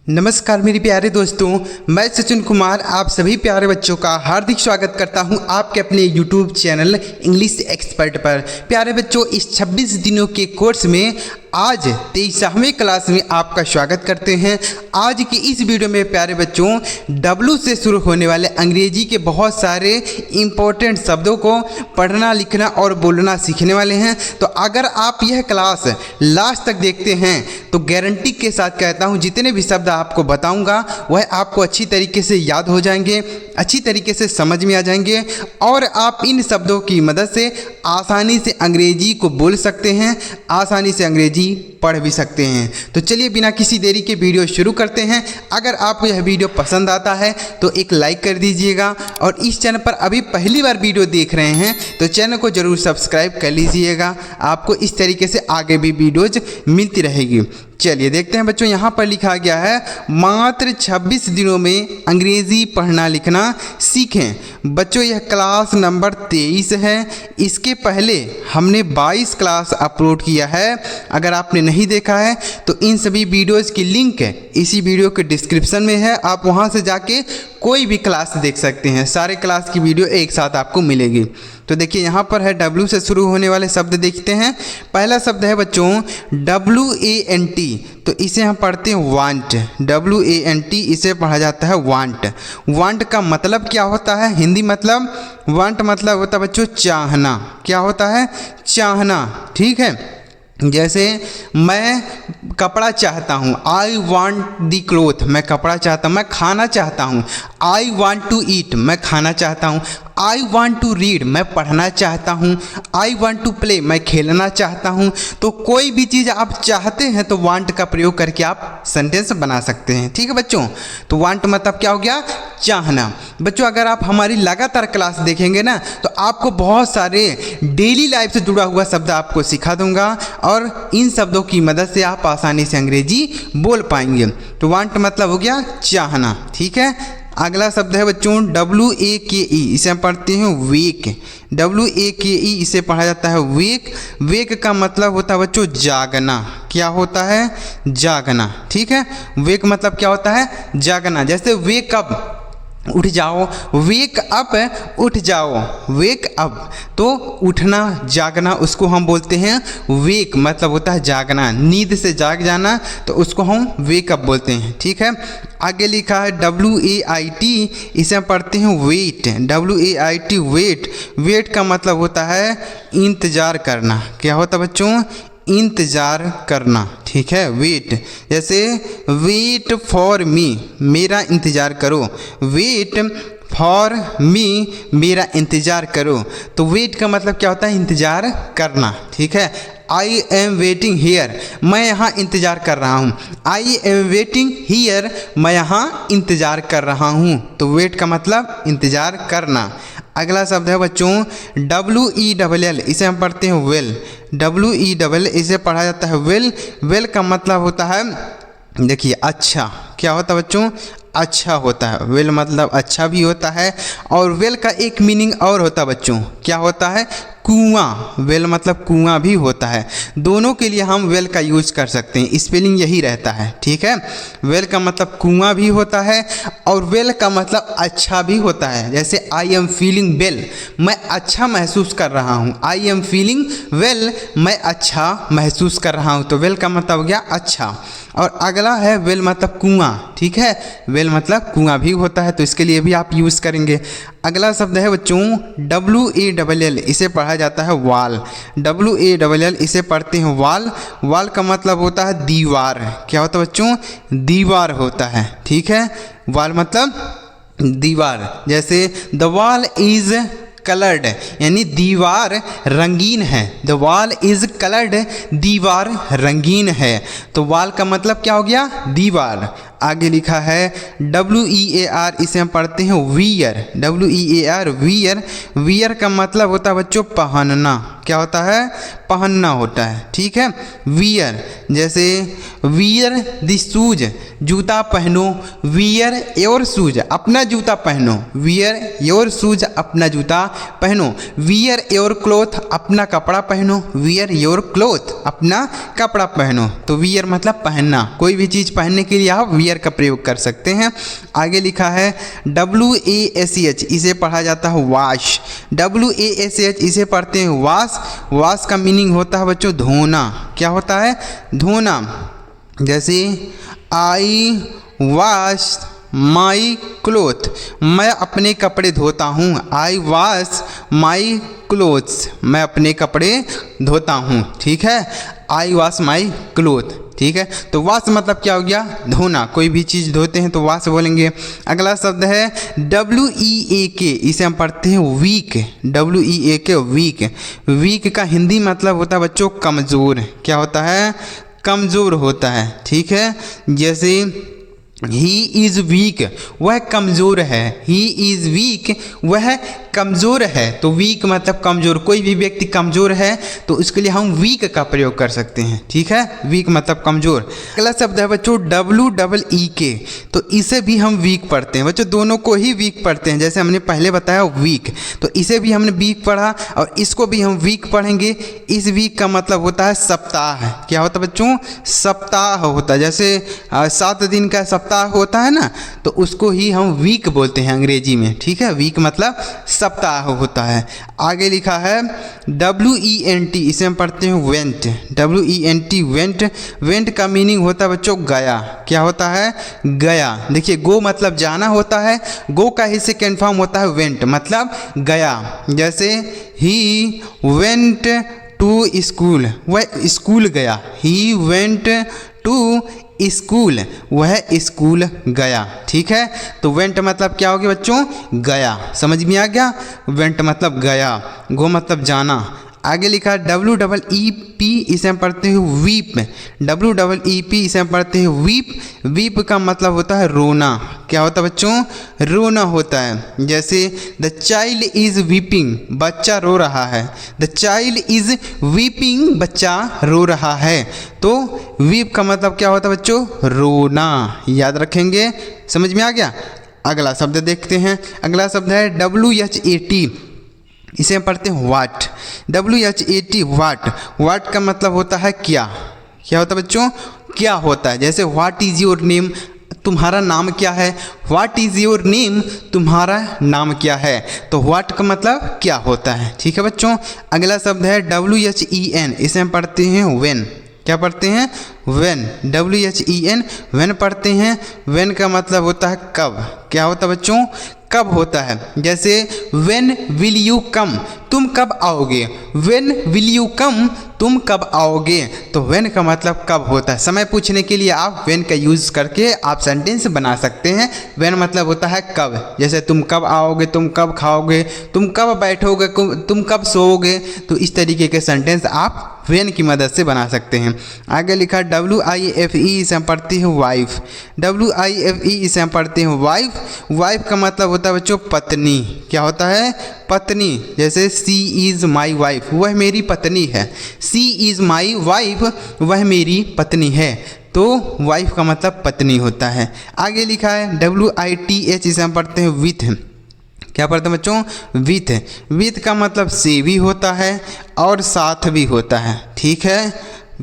नमस्कार मेरे प्यारे दोस्तों, मैं सचिन कुमार आप सभी प्यारे बच्चों का हार्दिक स्वागत करता हूं आपके अपने YouTube चैनल इंग्लिश एक्सपर्ट पर। प्यारे बच्चों, इस 26 दिनों के कोर्स में आज 23वें क्लास में आपका स्वागत करते हैं। आज की इस वीडियो में प्यारे बच्चों W से शुरू होने वाले अंग्रेजी के बहुत सारे इम्पोर्टेंट शब्दों को पढ़ना, लिखना और बोलना सीखने वाले हैं। तो अगर आप यह क्लास लास्ट तक देखते हैं तो गारंटी के साथ कहता हूं जितने भी शब्द आपको बताऊंगा वह आपको अच्छी तरीके से याद हो जाएंगे, अच्छी तरीके से समझ में आ जाएंगे और आप इन शब्दों की मदद से आसानी से अंग्रेजी को बोल सकते हैं, आसानी से अंग्रेजी पढ़ भी सकते हैं। तो चलिए बिना किसी देरी के वीडियो शुरू करते हैं। अगर आपको यह वीडियो पसंद आता है तो एक लाइक कर दीजिएगा और इस चैनल पर अभी पहली बार वीडियो देख रहे हैं तो चैनल को ज़रूर सब्सक्राइब कर लीजिएगा। आपको इस तरीके से आगे भी वीडियोज मिलती रहेगी। चलिए देखते हैं बच्चों, यहाँ पर लिखा गया है मात्र 26 दिनों में अंग्रेज़ी पढ़ना लिखना सीखें। बच्चों यह क्लास नंबर 23 है। इसके पहले हमने 22 क्लास अपलोड किया है। अगर आपने नहीं देखा है तो इन सभी वीडियोज़ की लिंक इसी वीडियो के डिस्क्रिप्शन में है, आप वहाँ से जाके कोई भी क्लास देख सकते हैं। सारे क्लास की वीडियो एक साथ आपको मिलेगी। तो देखिए यहाँ पर है W से शुरू होने वाले शब्द देखते हैं। पहला शब्द है बच्चों WANT, तो इसे हम पढ़ते हैं वांट। WANT इसे पढ़ा जाता है वांट। वांट का मतलब क्या होता है? हिंदी मतलब वांट मतलब होता है बच्चों चाहना। क्या होता है? चाहना। ठीक है, जैसे मैं कपड़ा चाहता हूँ, आई वॉन्ट दी क्लोथ, मैं कपड़ा चाहता हूँ। मैं खाना चाहता हूँ, आई वॉन्ट टू ईट, मैं खाना चाहता हूँ। आई वॉन्ट टू रीड, मैं पढ़ना चाहता हूँ। आई वॉन्ट टू प्ले, मैं खेलना चाहता हूँ। तो कोई भी चीज़ आप चाहते हैं तो वांट का प्रयोग करके आप सेंटेंस बना सकते हैं। ठीक है बच्चों, तो वांट मतलब क्या हो गया? चाहना। बच्चों अगर आप हमारी लगातार क्लास देखेंगे ना तो आपको बहुत सारे डेली लाइफ से जुड़ा हुआ शब्द आपको सिखा दूंगा और इन शब्दों की मदद से आप आसानी से अंग्रेजी बोल पाएंगे। तो वांट मतलब हो गया चाहना। ठीक है, अगला शब्द है बच्चों WAKE, इसे हम पढ़ते हैं वेक। WAKE इसे पढ़ा जाता है वेक। वेक का मतलब होता है बच्चों जागना। क्या होता है? जागना। ठीक है, वेक मतलब क्या होता है? जागना। जैसे वेक अप उठ जाओ, वेक अप उठ जाओ, वेक अप तो उठना, जागना, उसको हम बोलते हैं वेक मतलब होता है जागना, नींद से जाग जाना, तो उसको हम वेक अप बोलते हैं। ठीक है, आगे लिखा है WAIT, इसे हम पढ़ते हैं वेट। WAIT wait. वेट का मतलब होता है इंतज़ार करना। क्या होता है बच्चों? इंतज़ार करना। ठीक है, वेट। जैसे वेट फॉर मी, मेरा इंतज़ार करो। वेट फॉर मी, मेरा इंतज़ार करो। तो वेट का मतलब क्या होता है? इंतज़ार करना। ठीक है, आई एम वेटिंग हियर, मैं यहाँ इंतज़ार कर रहा हूँ। आई एम वेटिंग हियर, मैं यहाँ इंतज़ार कर रहा हूँ। तो वेट का मतलब इंतज़ार करना। अगला शब्द है बच्चों WELL, इसे हम पढ़ते हैं वेल। WELL इसे पढ़ा जाता है वेल। वेल का मतलब होता है देखिए अच्छा। क्या होता है बच्चों? अच्छा होता है। वेल मतलब अच्छा भी होता है और वेल का एक मीनिंग और होता है बच्चों। क्या होता है? कुआं। वेल मतलब कुआं भी होता है। दोनों के लिए हम वेल का यूज कर सकते हैं, स्पेलिंग यही रहता है। ठीक है, वेल का मतलब कुआं भी होता है और वेल का मतलब अच्छा भी होता है। जैसे आई एम फीलिंग वेल, मैं अच्छा महसूस कर रहा हूँ। आई एम फीलिंग वेल, मैं अच्छा महसूस कर रहा हूँ। तो वेल का मतलब हो गया अच्छा। और अगला है वेल मतलब कुआं। ठीक है, वेल मतलब कुआं भी होता है, तो इसके लिए भी आप यूज़ करेंगे। अगला शब्द है बच्चों WALL, इसे पढ़ा जाता है वाल। WALL इसे पढ़ते हैं वाल। वाल का मतलब होता है दीवार। क्या होता है बच्चों? दीवार होता है। ठीक है, वाल मतलब दीवार। जैसे द वॉल इज़ कलर्ड, यानी दीवार रंगीन है। द वॉल इज़ कलर्ड, दीवार रंगीन है। तो वॉल का मतलब क्या हो गया? दीवार। आगे लिखा है WEAR, इसे हम पढ़ते हैं वियर। WEAR wear. वियर का मतलब होता है बच्चों पहनना। क्या होता है, पहनना होता है, ठीक है। वियर, जैसे वियर द शूज, जूता पहनो, वियर योर शूज, अपना जूता पहनो, वियर योर शूज, अपना जूता पहनो, वियर योर क्लोथ, अपना कपड़ा पहनो, वियर योर क्लोथ, अपना कपड़ा पहनो। तो वियर मतलब पहनना, कोई भी चीज़ पहनने के लिए आप वियर का प्रयोग कर सकते हैं। आगे लिखा है WASH, इसे पढ़ा जाता है वाश, WASH इसे पढ़ते हैं वाश। वाश का मीनिंग होता है बच्चों धोना, क्या होता है, धोना। जैसे आई वॉश माई क्लोथ, मैं अपने कपड़े धोता हूँ, आई वॉश माई क्लोथ्स, मैं अपने कपड़े धोता हूँ, ठीक है, आई वॉश माई क्लोथ, ठीक है। तो वॉश मतलब क्या हो गया, धोना, कोई भी चीज़ धोते हैं तो वॉश बोलेंगे। अगला शब्द है WEAK, इसे हम पढ़ते हैं वीक, WEAK वीक। वीक का हिंदी मतलब होता है बच्चों कमज़ोर, क्या होता है, कमज़ोर होता है, ठीक है। जैसे ही इज़ वीक, वह कमज़ोर है, ही इज़ वीक, वह कमज़ोर है। तो वीक मतलब कमज़ोर, कोई भी व्यक्ति कमज़ोर है तो उसके लिए हम वीक का प्रयोग कर सकते हैं, ठीक है, वीक मतलब कमज़ोर। अगला शब्द है बच्चों WEEK, तो इसे भी हम वीक पढ़ते हैं बच्चों, दोनों को ही वीक पढ़ते हैं। जैसे हमने पहले बताया वीक, तो इसे भी हमने वीक पढ़ा और इसको भी हम वीक पढ़ेंगे। इस वीक का मतलब होता है सप्ताह, क्या होता है बच्चों, सप्ताह होता है। जैसे 7 दिन का सप्ताह होता है ना, तो उसको ही हम वीक बोलते हैं अंग्रेजी में, ठीक है, वीक मतलब सप्ताह होता है। आगे लिखा है WENT, इसे हम पढ़ते हैं वेंट, WENT वेंट। वेंट का मीनिंग होता है बच्चों गया, क्या होता है, गया। देखिए गो मतलब जाना होता है, गो का ही सेकेंड फॉर्म होता है वेंट मतलब गया। जैसे ही वेंट टू स्कूल, वह स्कूल गया, ही वेंट टू स्कूल, वह स्कूल गया, ठीक है। तो वेंट मतलब क्या हो गया बच्चों, गया, समझ में आ गया, वेंट मतलब गया, गो मतलब जाना। आगे लिखा है WEEP, इसे हम पढ़ते हैं वीप, WEEP इसे हम पढ़ते हैं वीप। वीप का मतलब होता है रोना, क्या होता है बच्चों, रोना होता है। जैसे द चाइल्ड इज़ वीपिंग, बच्चा रो रहा है, द चाइल्ड इज़ वीपिंग, बच्चा रो रहा है। तो वीप का मतलब क्या होता है बच्चों, रोना, याद रखेंगे, समझ में आ गया। अगला शब्द देखते हैं, अगला शब्द है WHAT, इसे हम पढ़ते हैं वाट, WHAT वाट। वाट का मतलब होता है क्या, क्या होता है बच्चों, क्या होता है। जैसे व्हाट इज़ योर नेम, तुम्हारा नाम क्या है, व्हाट इज़ योर नेम, तुम्हारा नाम क्या है। तो व्हाट का मतलब क्या होता है, ठीक है बच्चों। अगला शब्द है WHEN, इसे हम पढ़ते हैं व्हेन, क्या पढ़ते हैं, व्हेन, WHEN व्हेन पढ़ते हैं। व्हेन का मतलब होता है कब, क्या होता है बच्चों, कब होता है। जैसे व्हेन विल यू कम, तुम कब आओगे, व्हेन विल यू कम, तुम कब आओगे। तो व्हेन का मतलब कब होता है, समय पूछने के लिए आप व्हेन का यूज़ करके आप सेंटेंस बना सकते हैं। व्हेन मतलब होता है कब, जैसे तुम कब आओगे, तुम कब खाओगे, तुम कब बैठोगे, तुम कब सोओगे। तो इस तरीके के सेंटेंस आप व्हेन की मदद से बना सकते हैं। आगे लिखा WIFE, इसे हम पढ़ते हैं वाइफ, WIFE इसे हम पढ़ते हैं वाइफ। वाइफ का मतलब होता है बच्चों पत्नी, क्या होता है, पत्नी। जैसे सी इज़ माई वाइफ, वह मेरी पत्नी है, सी इज़ माई वाइफ, वह मेरी पत्नी है। तो वाइफ का मतलब पत्नी होता है। आगे लिखा है WITH, इसे हम पढ़ते हैं विथ, क्या पढ़ते हैं बच्चों, विथ। विथ का मतलब से भी होता है और साथ भी होता है, ठीक है,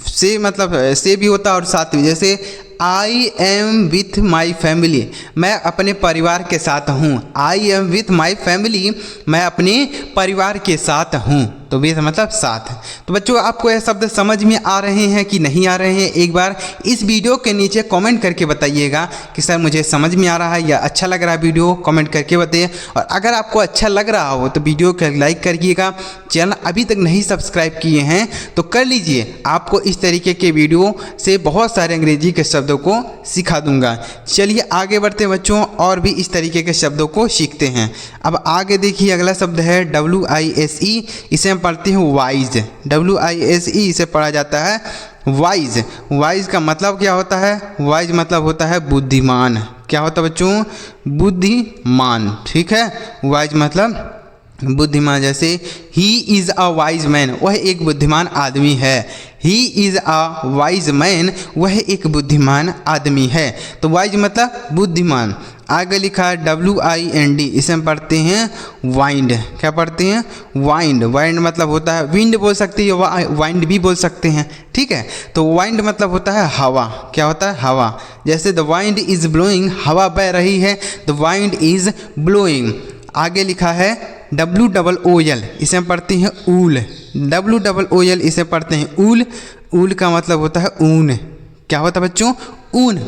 से मतलब से भी होता है और साथ भी। जैसे I am with my family, मैं अपने परिवार के साथ हूँ, I am with my family, मैं अपने परिवार के साथ हूँ। तो विथ मतलब साथ। तो बच्चों आपको यह शब्द समझ में आ रहे हैं कि नहीं आ रहे हैं, एक बार इस वीडियो के नीचे कमेंट करके बताइएगा कि सर मुझे समझ में आ रहा है या अच्छा लग रहा है वीडियो, कमेंट करके बताइए। और अगर आपको अच्छा लग रहा हो तो वीडियो को लाइक करिएगा, चैनल अभी तक नहीं सब्सक्राइब किए हैं तो कर लीजिए, आपको इस तरीके के वीडियो से बहुत सारे अंग्रेजी के शब्दों को सिखा दूंगा। चलिए आगे बढ़ते हैं बच्चों, और भी इस तरीके के शब्दों को सीखते हैं। अब आगे देखिए अगला शब्द है WISE, इसे हम पढ़ते हैं वाइज, WISE इसे पढ़ा जाता है वाइज। वाइज का मतलब क्या होता है, वाइज मतलब होता है बुद्धिमान, क्या होता है बच्चों, बुद्धिमान, ठीक है। वाइज मतलब बुद्धिमान, जैसे he is a wise man, वह एक बुद्धिमान आदमी है। He is a wise man, वह एक बुद्धिमान आदमी है। तो वाइज मतलब बुद्धिमान। आगे लिखा है WIND, इसे हम पढ़ते हैं वाइंड। क्या पढ़ते हैं? वाइंड। वाइंड मतलब होता है विंड बोल सकते हैं, वाइंड भी बोल सकते हैं, ठीक है। तो वाइंड मतलब होता है हवा। क्या होता है? हवा। जैसे द वाइंड इज़ ब्लोइंग, हवा बह रही है, द वाइंड इज़ ब्लोइंग। आगे लिखा है WOOL, इसे हम पढ़ते हैं ऊल। WOOL, इसे पढ़ते हैं ऊल। ऊल का मतलब होता है ऊन। क्या होता है बच्चों? ऊन।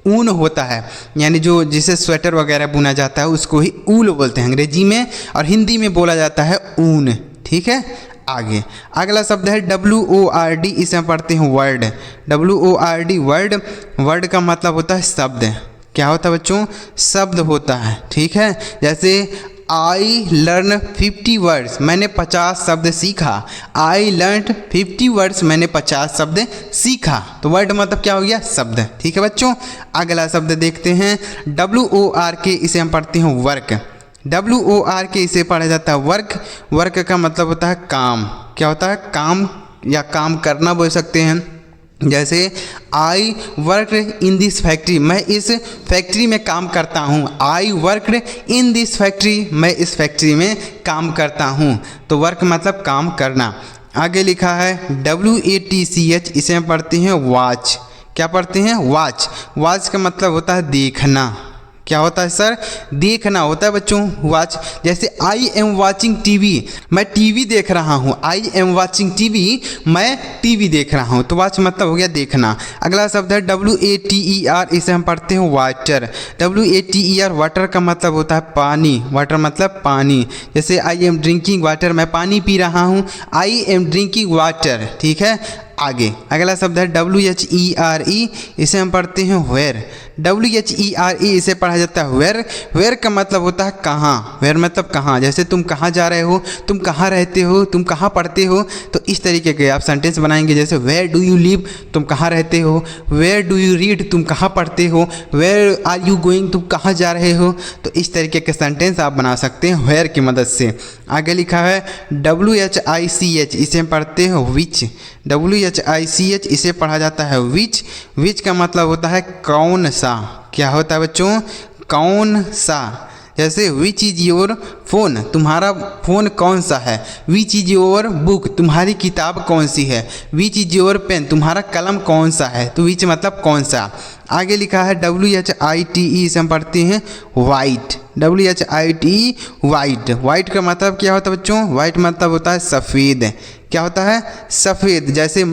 ऊन होता है, यानी जो जिसे स्वेटर वगैरह बुना जाता है उसको ही ऊल बोलते हैं अंग्रेजी में, और हिंदी में बोला जाता है ऊन, ठीक है। आगे अगला शब्द है WORD, इसे हम पढ़ते हैं वर्ड। WORD, word. वर्ड का मतलब होता है शब्द। क्या होता है बच्चों? शब्द होता है, ठीक है। जैसे आई लर्न 50 वर्ड्स, मैंने 50 शब्द सीखा। आई लर्न 50 वर्ड्स, मैंने 50 शब्द सीखा। तो वर्ड मतलब क्या हो गया? शब्द, ठीक है बच्चों। अगला शब्द देखते हैं WORK, इसे हम पढ़ते हैं वर्क। WORK, इसे पढ़ा जाता है वर्क। वर्क का मतलब होता है काम। क्या होता है? काम या काम करना बोल सकते हैं। जैसे I work in this factory, मैं इस फैक्ट्री में काम करता हूँ। I worked in this factory, मैं इस फैक्ट्री में काम करता हूँ। तो वर्क मतलब काम करना। आगे लिखा है WATCH, इसे हम पढ़ते हैं वॉच। क्या पढ़ते हैं? वॉच। वॉच का मतलब होता है देखना। क्या होता है सर? देखना होता है बच्चों वॉच। जैसे आई एम वॉचिंग TV, मैं TV देख रहा हूँ। आई एम वॉचिंग TV, मैं TV देख रहा हूँ। तो वॉच मतलब हो गया देखना। अगला शब्द है WATER, इसे हम पढ़ते हैं वाटर। WATER, वाटर का मतलब होता है पानी। वाटर मतलब पानी। जैसे आई एम ड्रिंकिंग वाटर, मैं पानी पी रहा हूँ। आई एम ड्रिंकिंग वाटर, ठीक है। आगे अगला शब्द है WHERE, इसे हम पढ़ते हैं वेयर। WHERE, इसे पढ़ा जाता है वेयर। वेयर का मतलब होता है कहाँ। वेयर मतलब कहाँ। जैसे तुम कहाँ जा रहे हो, तुम कहाँ रहते हो, तुम कहाँ पढ़ते हो। तो इस तरीके के आप सेंटेंस बनाएंगे। जैसे वेयर डू यू लिव, तुम कहाँ रहते हो। वेयर डू यू रीड, तुम कहाँ पढ़ते हो। वेयर आर यू गोइंग, तुम कहाँ जा रहे हो। तो इस तरीके के सेंटेंस आप बना सकते हैं वेयर की मदद से। आगे लिखा है WHICH, इसे हम पढ़ते हैं विच। WHICH, इसे पढ़ा जाता है विच। विच का मतलब होता है कौन सा। क्या होता है बच्चों? कौन सा। जैसे विच इज़ योर फ़ोन, तुम्हारा फ़ोन कौन सा है। विच इज़ योर बुक, तुम्हारी किताब कौन सी है। विच इज़ योर पेन, तुम्हारा कलम कौन सा है। तो विच मतलब कौन सा। आगे लिखा है WHITE, इसे हम पढ़ते हैं वाइट। WHITE, white. वाइट का मतलब क्या होता है बच्चों? वाइट मतलब होता है सफ़ेद। क्या होता है? सफ़ेद। जैसे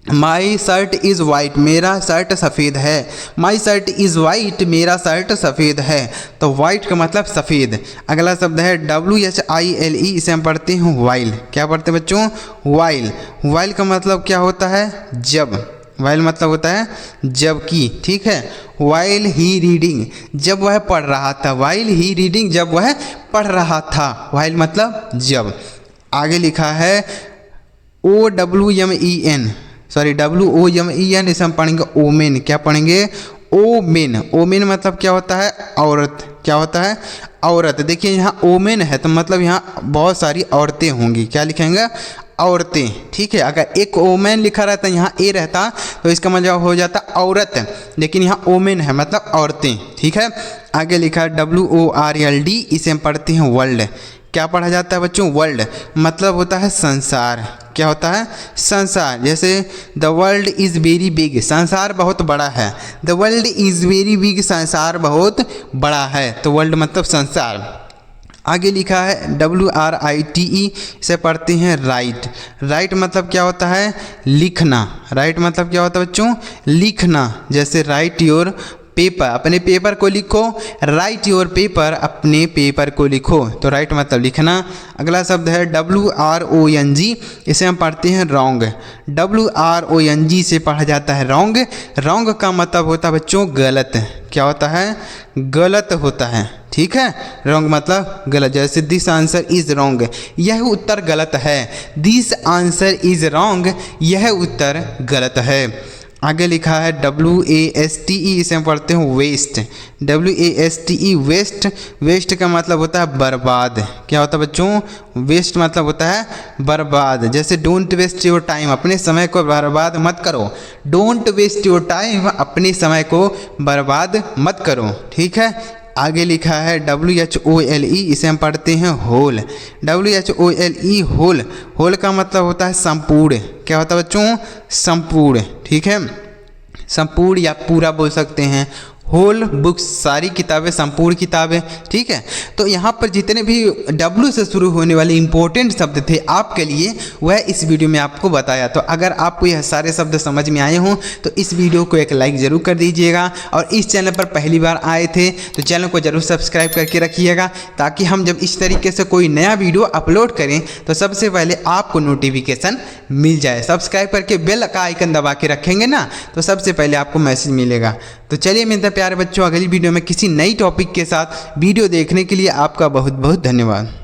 माई शर्ट इज़ वाइट, मेरा शर्ट सफ़ेद है। माई शर्ट इज़ वाइट, मेरा शर्ट सफ़ेद है। तो वाइट का मतलब सफ़ेद। अगला शब्द है WHILE, इसे हम पढ़ते हैं वाइल। क्या पढ़ते हैं बच्चों? वाइल। वाइल का मतलब क्या होता है? जब। वाइल मतलब होता है जबकि, ठीक है। वाइल ही रीडिंग, जब वह पढ़ रहा था। वाइल ही रीडिंग, जब वह पढ़ रहा था। वाइल मतलब जब। आगे लिखा है WOMEN, इसे हम पढ़ेंगे ओमेन। क्या पढ़ेंगे? ओमेन। ओमेन मतलब क्या होता है? औरत। क्या होता है? औरत। देखिए यहाँ ओमेन है तो मतलब यहाँ बहुत सारी औरतें होंगी। क्या लिखेंगे? औरतें, ठीक है। अगर एक ओमेन लिखा रहता यहाँ ए रहता तो इसका मतलब हो जाता औरत, लेकिन यहाँ ओमेन है मतलब औरतें, ठीक है। आगे लिखा है WORLD, इसे हम पढ़ते हैं वर्ल्ड। क्या पढ़ा जाता है बच्चों? वर्ल्ड मतलब होता है संसार। क्या होता है? संसार। जैसे the world is very big, संसार बहुत बड़ा है। The world is very big, संसार बहुत बड़ा है। तो वर्ल्ड मतलब संसार। आगे लिखा है WRITE, इसे पढ़ते हैं राइट। राइट मतलब क्या होता है? लिखना। राइट मतलब क्या होता है बच्चों? लिखना। जैसे राइट योर पेपर, अपने पेपर को लिखो। राइट योर पेपर, अपने पेपर को लिखो। तो राइट मतलब लिखना। अगला शब्द है WRONG, इसे हम पढ़ते हैं रॉन्ग। WRONG से पढ़ा जाता है रॉन्ग। रॉन्ग का मतलब होता है बच्चों गलत। क्या होता है? गलत होता है, ठीक है। रॉन्ग मतलब गलत। जैसे दिस आंसर इज़ रॉन्ग, यह उत्तर गलत है। दिस आंसर इज़ रॉन्ग, यह उत्तर गलत है। आगे लिखा है WASTE, इसे हम पढ़ते हैं वेस्ट। WASTE waste. वेस्ट का मतलब होता है बर्बाद। क्या होता है बच्चों? वेस्ट मतलब होता है बर्बाद। जैसे डोंट वेस्ट योर टाइम, अपने समय को बर्बाद मत करो। डोंट वेस्ट योर टाइम, अपने समय को बर्बाद मत करो। ठीक है। आगे लिखा है WHOLE, इसे हम पढ़ते हैं होल। WHOLE whole. होल का मतलब होता है संपूर्ण। क्या होता है बच्चों? संपूर्ण। ठीक है, संपूर्ण या पूरा बोल सकते हैं। होल बुक्स, सारी किताबें, संपूर्ण किताबें। ठीक है। तो यहाँ पर जितने भी W से शुरू होने वाले इंपॉर्टेंट शब्द थे आपके लिए, वह इस वीडियो में आपको बताया। तो अगर आपको यह सारे शब्द समझ में आए हों तो इस वीडियो को एक लाइक ज़रूर कर दीजिएगा, और इस चैनल पर पहली बार आए थे तो चैनल को ज़रूर सब्सक्राइब करके रखिएगा, ताकि हम जब इस तरीके से कोई नया वीडियो अपलोड करें तो सबसे पहले आपको नोटिफिकेशन मिल जाए। सब्सक्राइब करके बेल का आइकन दबा के रखेंगे ना, तो सबसे पहले आपको मैसेज मिलेगा। तो चलिए मिलते हैं प्यारे बच्चों अगली वीडियो में किसी नई टॉपिक के साथ। वीडियो देखने के लिए आपका बहुत बहुत धन्यवाद।